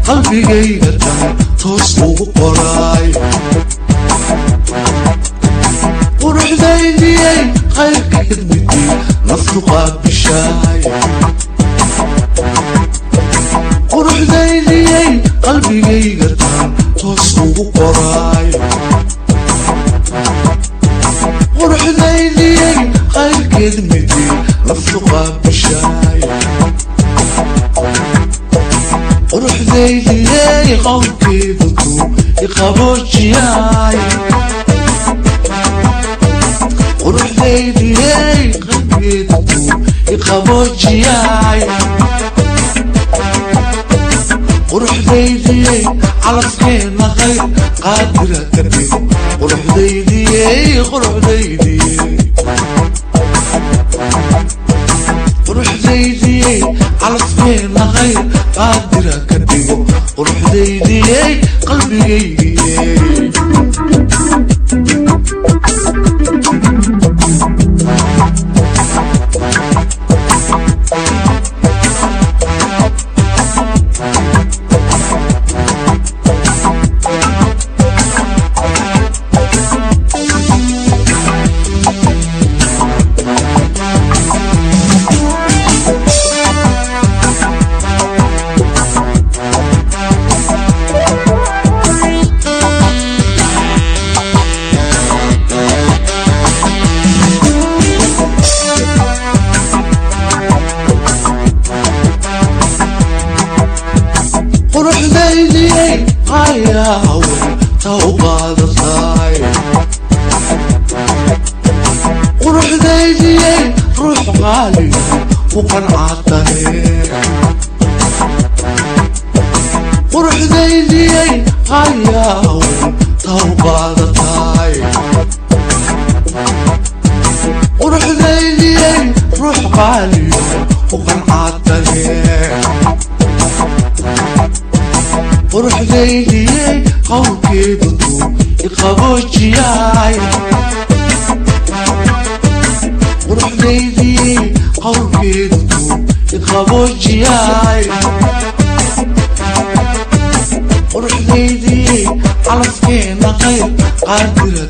qalbigayga dhan toos ugu qoray quruxdaydiyay qayrkeed midii naftu qaabishaay quruxdaydiyay qalbigayga dhan toos ugu qoray quruxdaydiyay qayrkeed midii naftu qaabishaay quruxdaydiyay qowlkeeduku iqaboojiyay quruxdaydiyay qalbkeeduku iqaboojiyay quruxdaydiyay calafkeena qayr qaadira ka dhigo quruxdaydiyay quruxdaydiyay quruxdaydiyay calafkeena qayr qaadira ka dhigo quruxdaydiyay qalbigaydiyay quruxdaydiyay ayahawe tawqaadatay quruxdaydiyay ruux qaaliga ku qancatane quruxdaydiyay ayahawe tawqaadatay quruxdaydiyay ruux qaaliga ku qancatane quruxdaydiyay qowlkeeduku iqaboojiyay quruxdaydiyay qowlkeeduku iqaboojiyay quruxdaydiyay calafkeena qayr qaadira